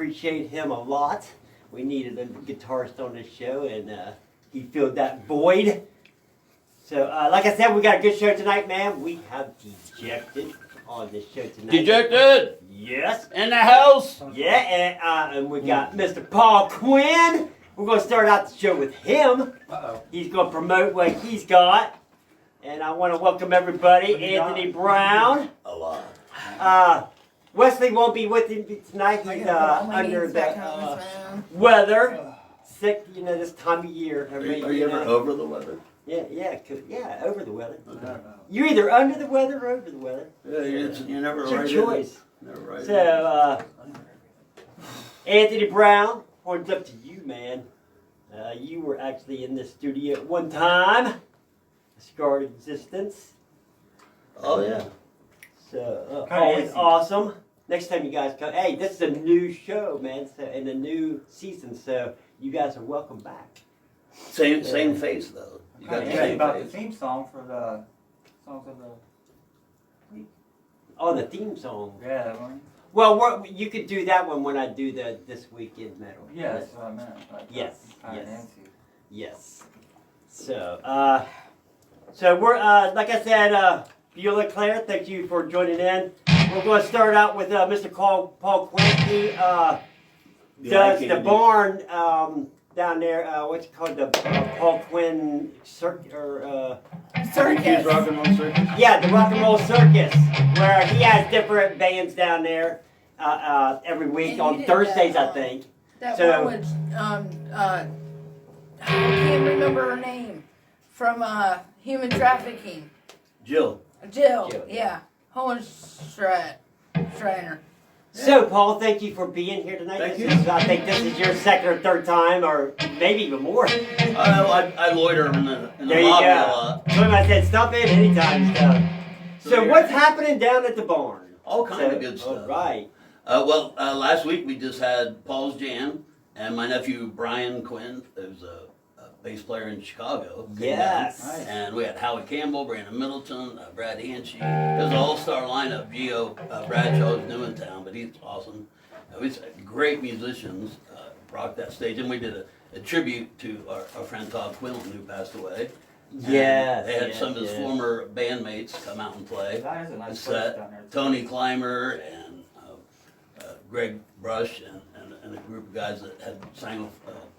appreciate him a lot. We needed a guitarist on this show, and he filled that void. So, like I said, we got a good show tonight, man. We have Dejected on this show tonight. Dejected? Yes. In the house? Yeah, and we got Mr. Paul Quinn. We're going to start out the show with him. Uh-oh. He's going to promote what he's got. And I want to welcome everybody. Anthony Brown. A lot. Wesley won't be with him tonight. He's under the weather. Sick, this time of year. Are you ever over the weather? Yeah, over the weather. Okay. You're either under the weather or over the weather. Yeah, you're never it's right. Your choice. Never right. So, Anthony Brown, horns up to you, man. You were actually in the studio at one time. A scarred existence. Oh, yeah. So, always awesome. Next time you guys come, hey, this is a new show, man, and a new season, so you guys are welcome back. Same face, though. You got the same about face. the theme song for the songs of the week. Oh, the theme song. Yeah, that one. Well, you could do that one when I do the This Week in Metal. Yeah, that's what I meant. Like, Yes. Nancy. Yes. So, we're, like I said, Beulah Claire, thank you for joining in. We're going to start out with Mr. Paul Quinn. He does the barn down there, what's it called, the Paul Quinn Circus. Circus. Rock and Roll Circus? Yeah, the Rock and Roll Circus, where he has different bands down there every week on Thursdays, I think. That So- one was, I can't remember her name, from Human Trafficking. Jill. Jill, Jill. yeah. Hohenstrainer. So, Paul, thank you for being here tonight. Thank you. I think this is your second or third time, or maybe even more. I loiter in the There you lobby go. a lot. So I said, stop in anytime. So what's happening down at the barn? All kind of good stuff. All right. Last week we just had Paul's Jam, and my nephew Brian Quinn, who's a bass player in Chicago. came Yes. down. And we had Howie Campbell, Brandon Middleton, Brad Hanchy. It was an all-star lineup. Gio Bradshaw is new in town, but he's awesome. We had great musicians rocked that stage, and we did a tribute to our friend Todd Quillen, who passed away. Yes. They had some of his former bandmates come out and play. That is a nice Set. place down there. Tony Clymer and Greg Brush and a group of guys that had sang with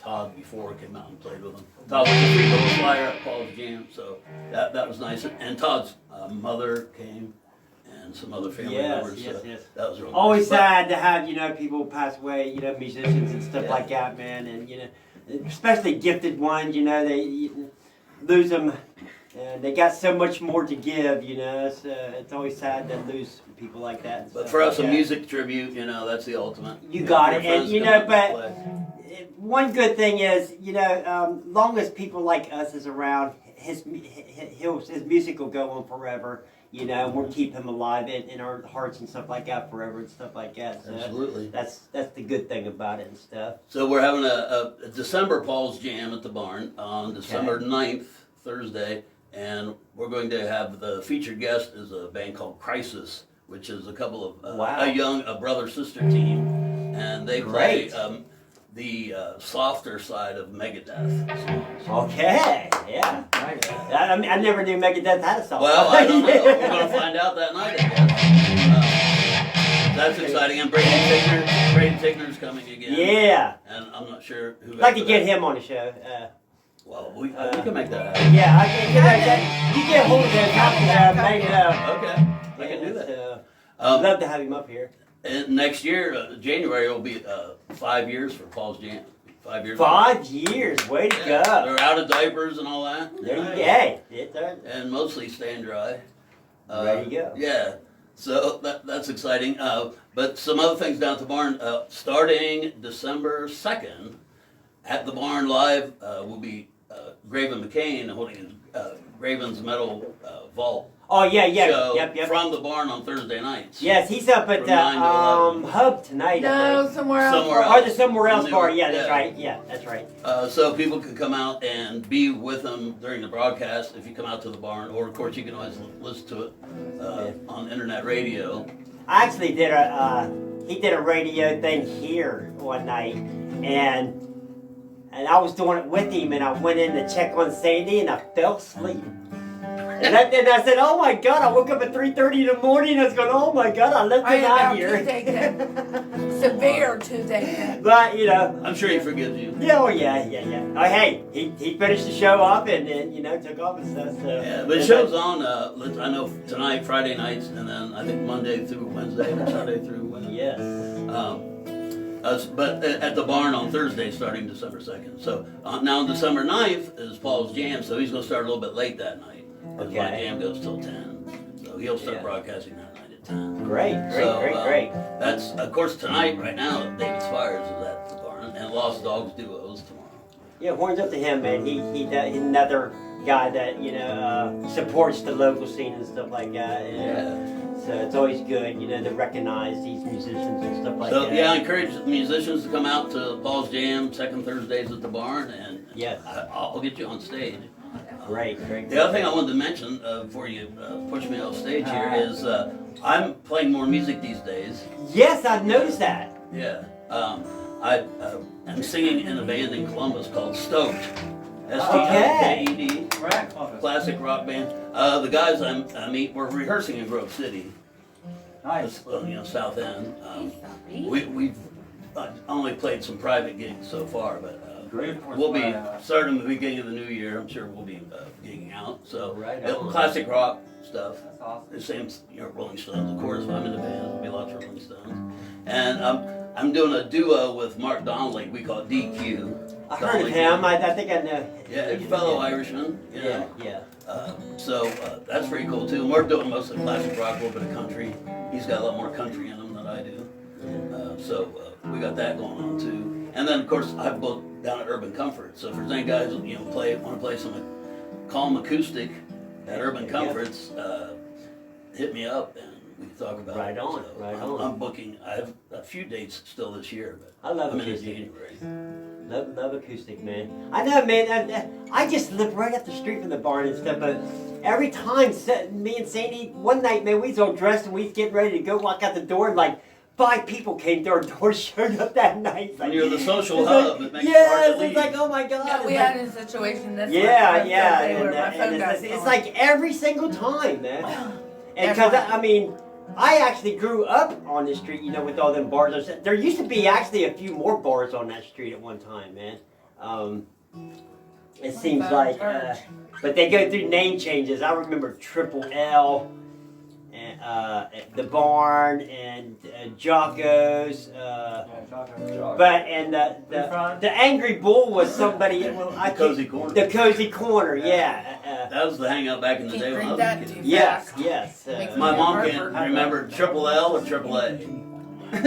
Todd before came out and played with him. Todd was a free little flyer at Paul's Jam, so that was nice. And Todd's mother came and some other family members. Yes. That was really Always nice. sad to have, people pass away, musicians and stuff like that, man. And, especially gifted ones, they lose them. And they got so much more to give, so it's always sad to lose people like that. And But stuff for us, like a that. music tribute, that's the ultimate. You got your it, and friends come out but play. one good thing is, long as people like us is around, his music will go on forever. And we'll keep him alive in our hearts and stuff like that forever and stuff like that. So Absolutely. That's the good thing about it and stuff. So we're having a December Paul's Jam at the barn on December 9th, Thursday, and we're going to have the featured guest is a band called Crisis, which is a couple of a brother-sister team, and they play the softer side of Megadeth songs. Okay, yeah. I never knew Megadeth had a song. Well, I don't know. We're going to find out that night, I guess. That's exciting. And Brady Tigner's coming again. Yeah. And I'm not sure who. I'd like to get him on the show. Well, we can make that happen. Yeah, I can. You get hold of him. Make it up. Okay, I can do that. I'd love to have him up here. And next year, January, will be 5 years for Paul's Jam. 5 years. 5 years. Way to go. They're out of diapers and all that. There you go. Hey, And mostly staying dry. There you go. Yeah. So that's exciting. But some other things down at the barn. Starting December 2nd, at the barn live will be Graven McCain holding his Graven's Metal Vault. Oh, yeah. show Yep. from the barn on Thursday nights. Yes, he's up at From 9 to 11. Hub tonight. No, somewhere else. Somewhere Or the Somewhere Else New- bar. Yeah, that's yeah. right. Yeah, that's right. So people can come out and be with them during the broadcast if you come out to the barn, or of course you can always listen to it on internet radio. I actually did he did a radio thing here one night, and I was doing it with him, and I went in to check on Sandy, and I fell asleep. And I said, "Oh my God!" I woke up at 3:30 in the morning. I was going, "Oh my God!" I left I him had out about here. toothache, severe toothache. But you know, I'm sure he forgives you. yeah, oh yeah. Oh hey, he finished the show up and then took off and stuff. So Yeah, but it show's on. I know tonight, Friday nights, and then I think Monday through Wednesday, or Sunday through Wednesday. Yes. But at the barn on Thursday, starting December 2nd. So now on December 9th is Paul's jam, so he's going to start a little bit late that night. Because my Okay. jam goes till 10. So he'll start Yeah. broadcasting that night at 10. Great. So, Great. That's, of course, tonight, right now, David Spires is at the barn, and Lost Dogs Duos tomorrow. Yeah, horns up to him, man. He's another guy that supports the local scene and stuff like that. And, so it's always good, to recognize these musicians and stuff like So, that. yeah, I encourage musicians to come out to Paul's Jam, second Thursdays at the barn, and Yes. I'll get you on stage. Great. The other thing I wanted to mention before you push me off stage here is I'm playing more music these days. Yes, I've noticed that. Yeah. I am singing in a band in Columbus called Stoked. S-T-O-K-E-D. Right. Office. Classic rock band. The guys I meet, we're rehearsing in Grove City. Nice. South End. We've only played some private gigs so far, but Great. we'll be starting the beginning of the new year. I'm sure we'll be gigging out. So Right on. classic rock stuff. That's awesome. The same, Rolling Stones. Of course, if I'm in the band, there'll be lots of Rolling Stones. And I'm doing a duo with Mark Donnelly. We call it DQ. I heard of him. I think I know. Yeah, a fellow Irishman. You know. Yeah. So that's pretty cool too. And we're doing mostly classic rock, a little bit of country. He's got a lot more country in him than I do. So we got that going on too. And then of course I've booked down at Urban Comfort. So if there's any guys want to play some calm acoustic at Urban Comforts, hit me up and we can talk about Right it. on, So right on. I'm booking. I have a few dates still this year, but I love I'm in acoustic. January. Love acoustic, man. I know, man. I just live right up the street from the barn and stuff, but every time me and Sandy, one night, man, we was all dressed and we was getting ready to go walk out the door, and like 5 people came to our door, showed up that night. It's When like, you're the social it's hub, like, it makes it hard to it's leave. like, oh my God. No, It's we like, had a situation that's yeah, like, and my phone got it's stolen. like every single time, man. And Every because, time. I mean, I actually grew up on the street, with all them bars. There used to be actually a few more bars on that street at one time, man. It seems like, but they go through name changes. I remember Triple L, and the Barn, and Jocko's. Yeah, chocolate. But and the Angry Bull was somebody. Well, I Cozy Corner. The Cozy Corner, yeah. That was the hangout back in the day when I was a kid. Yes. Makes My me mom a can't murderer. remember Triple L or Triple A.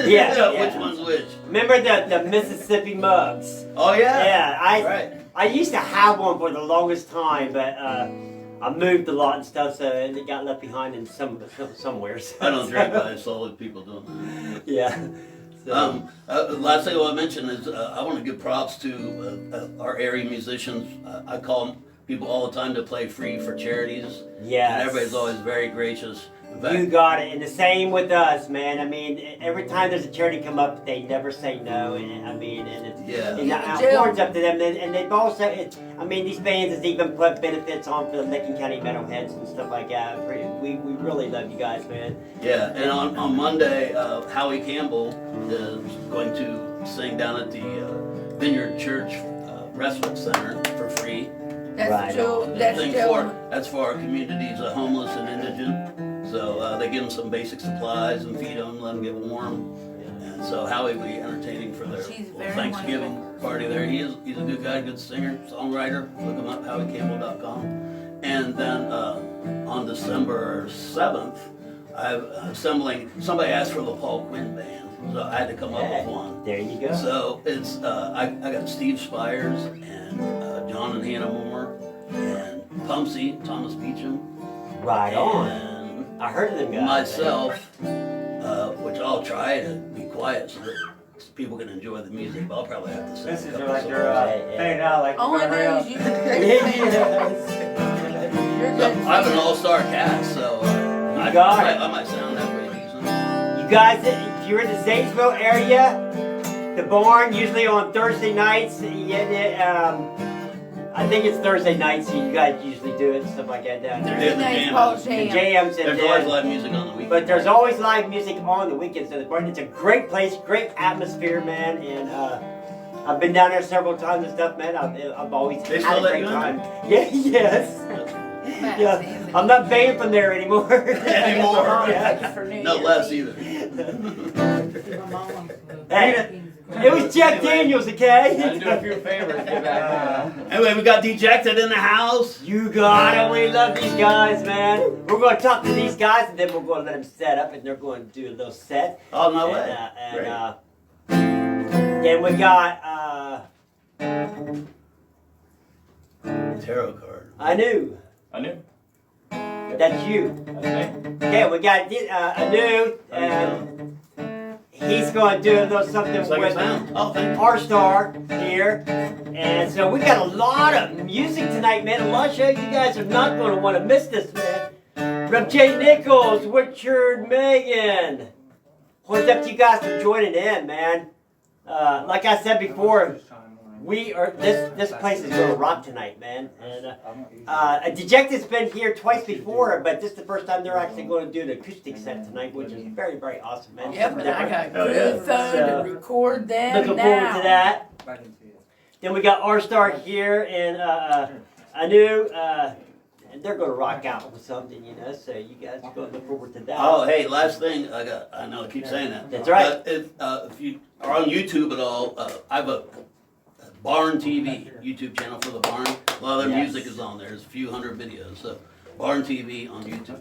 Yeah. Which one's which? Remember the Mississippi mugs? Oh yeah. Yeah, Right. I used to have one for the longest time, but I moved a lot and stuff, so it got left behind in somewhere. So, I don't drink, but I saw people doing Yeah. that. Last thing I want to mention is I want to give props to our area musicians. I call people all the time to play free for charities. Yes. And everybody's always very gracious. In fact, You got it, and the same with us, man. I mean, every time there's a charity come up, they never say no, and I mean, and it's Yeah. and horns up to them, and they've also, these bands has even put benefits on for the Licking County Metalheads and stuff like that. We really love you guys, man. Yeah, and on Monday, Howie Campbell is going to sing down at the Vineyard Church Respite Center for free. That's Right Joe. on. That's Thing Joe. that's for our communities, homeless and indigent. So they give them some basic supplies and feed them, let them get warm. And so Howie will be entertaining for their She's little very Thanksgiving party there. He's a good guy, good singer, songwriter. Look him up, howiecampbell.com. And then on December 7th, I'm assembling, somebody asked for the Paul Quinn band, so I had to come up with one. There you go. So it's I got Steve Spires and John and Hannah Moore and Pumpsy, Thomas Beecham, Right on. and I heard of them guys. myself, which I'll try to be quiet so that people can enjoy the music. But I'll probably have to sing. This a is couple like songs. your fading out like All I you're gonna know hurry is up. you can You're So, good. I have an all-star cast, so I got might, it. I might sound that way decent. You guys, if you're in the Zanesville area, the barn usually on Thursday nights. I think it's Thursday nights, so you guys usually do it and stuff like that down there. Thursday night Paul The Jam. jams and There's always live music on the weekend. but there's always live music on the weekends at the barn. It's a great place, great atmosphere, man. And I've been down there several times and stuff, man. I've always They had still a let great you in time. Yeah, yes. Matt Yeah, Stevens. I'm not banned from there anymore. Anymore. Yeah. For New No Year's less Eve. either. Hey, it was Jack Daniels, okay? Gotta do a few favors. Get back. Anyway, we got Dejected in the house. You got it. We love these guys, man. We're going to talk to these guys, and then we're going to let them set up, and they're going to do a little set. Oh, no And, way. then we got, Tarot card. I knew. I knew. That's you. That's me. Okay, we got Anu, and he's going to do a little something It's like a with sound. Oh, thank you. R-Star here. And so we got a lot of music tonight, man. A lot of shows. You guys are not going to want to miss this, man. From Jay Nichols, Richard, Megan. What's up to you guys for joining in, man? Like I said before, we are this place is going to rock tonight, man. And Dejected's been here twice before, but this is the first time they're actually going to do an acoustic set tonight, which is very, very awesome, man. Yep, and I got Oh, good yeah. phone So, to record them Looking now. forward to that. Then we got R-Star here and Anu, and they're going to rock out with something, you know, so you guys are going to look forward to that. Oh, hey, last thing. I know I keep saying that. That's right. If you are on YouTube at all, I have a Barn TV YouTube channel for the Barn. A lot of their Yes. music is on there. There's a few hundred videos. So Barn TV on YouTube.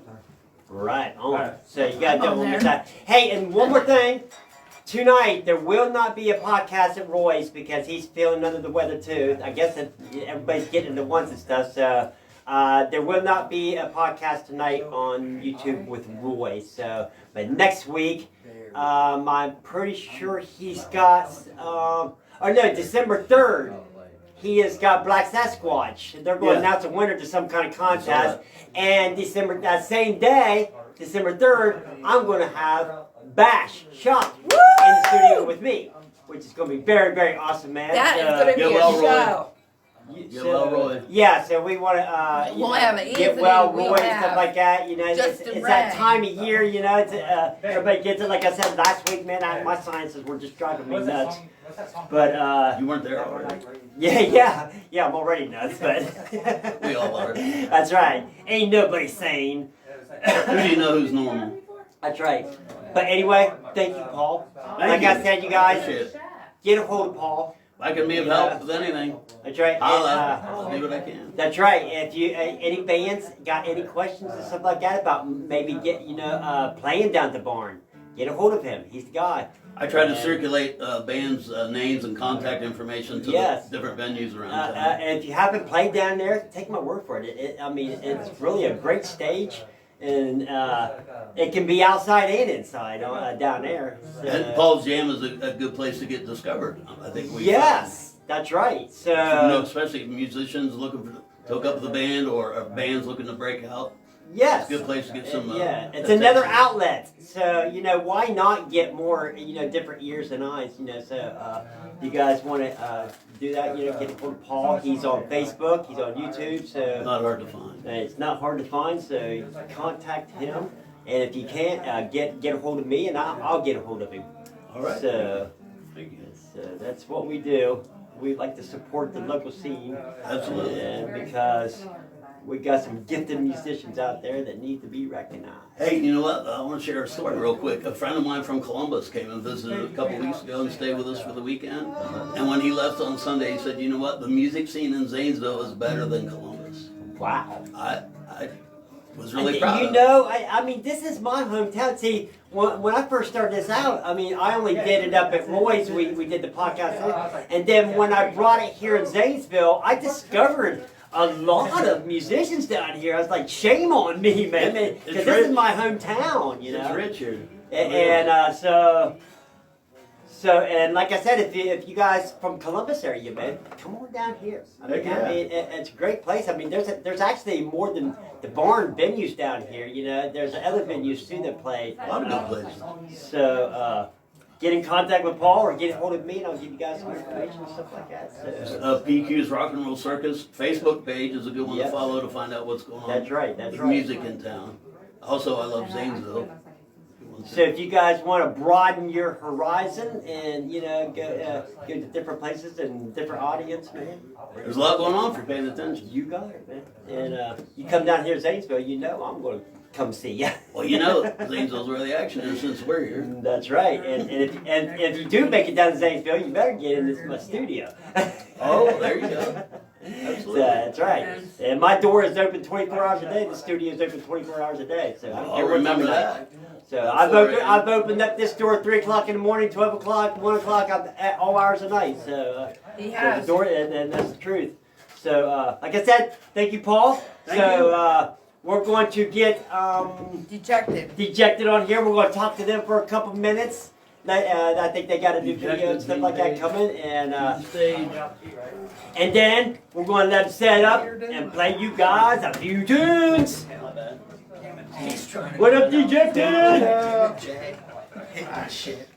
Right on. Right. So you got to I'm do on it there. that. Hey, and one more thing. Tonight, there will not be a podcast at Roy's because he's feeling under the weather too. I guess that everybody's getting into ones and stuff. So there will not be a podcast tonight on YouTube with Roy. So, but next week, I'm pretty sure he's got. December 3rd. He has got Black Sasquatch. They're going to Yeah. announce a winner to some kind of contest. And that same day, December 3rd, I'm going to have Bash Shop in the studio with me, which is going to be very, very awesome, man. That is So, going to be Get a well, Roy. show. Get well, Roy. Yeah, so we want to We'll have get Anthony, well, we'll Roy, and stuff have like that. You know, it's Justin that Ray. time of year. You know, it's, everybody gets it. Like I said last week, man, my sciences were just driving me nuts. But You weren't there already. yeah, I'm already nuts. But We all are. that's right. Ain't nobody sane. Who do you know who's normal? That's right. But anyway, thank you, Paul. Thank Like you. I said, you guys, Appreciate it. get a hold of Paul. If I can be of help with anything, That's right. I'll do what I can. That's right. If you any bands got any questions or stuff like that about maybe playing down at the barn, get a hold of him. He's the guy. I try to circulate bands' names and contact information to Yes. the different venues around town. And if you haven't played down there, take my word for it. I mean, it's really a great stage, and it can be outside and inside down there. So, And Paul's Jam is a good place to get discovered. I think we. yes, that's right. So. Especially musicians looking to hook up with a band or bands looking to break out. Yes. It's a good place to get some. Yeah, it's attention. another outlet. So, why not get more, different ears and eyes, so you guys want to do that, get a hold of Paul. He's on Facebook, he's on YouTube, so Not hard to find. it's not hard to find, so contact him. And if you can't, get a hold of me and I'll get a hold of him. All right. So, Thank you. that's what we do. We like to support the local scene. Absolutely. And because we got some gifted musicians out there that need to be recognized. Hey, you know what? I want to share a story real quick. A friend of mine from Columbus came and visited a couple weeks ago and stayed with us for the weekend. And when he left on Sunday, he said, "You know what? The music scene in Zanesville is better than Columbus." Wow. I was really And proud. you of it. know, I mean, this is my hometown. See, when I first started this out, I mean, I only did it up at Roy's. We did the podcast, and then when I brought it here in Zanesville, I discovered a lot of musicians down here. I was like, shame on me, man, It's because this is rich. my hometown, It's rich here. And so So, and like I said, if you guys from Columbus area, man, come on down here. Heck yeah. It's a great place. I mean, there's actually more than the barn venues down here. You know, there's other venues too that play. A lot of good places. So, get in contact with Paul or get a hold of me, and I'll give you guys some information and stuff like that. So, PQ's Rock and Roll Circus Facebook page is a good one Yep. to follow to find out what's going on. that's right. That's with right. music in town. Also, I love Zanesville. So if you guys want to broaden your horizon and go to different places and different audience, man, There's a lot going on if you're paying attention. you got it, man. And you come down here to Zanesville, I'm going to come see you. Well, you know, Zanesville's where the action is since we're here. That's right. And if you do make it down to Zanesville, you better get in my studio. Oh, there you go. So, Absolutely. that's right. And my door is open 24 hours a day. The studio is open 24 hours a day. So I don't I'll care what time remember of night. that. So Before I've opened up this door 3 o'clock in the morning, 12 o'clock, 1 o'clock, I'm at all hours of night. So, He so has. the door, and that's the truth. So like I said, thank you, Paul. Thank so we're going to get Dejected. Dejected on here. We're going to talk to them for a couple minutes. I think they got a new video and stuff like that coming, and Stage. then we're going to let them set up and play you guys a few tunes. My bad. What up, Dejected? Jay. Hit my shit.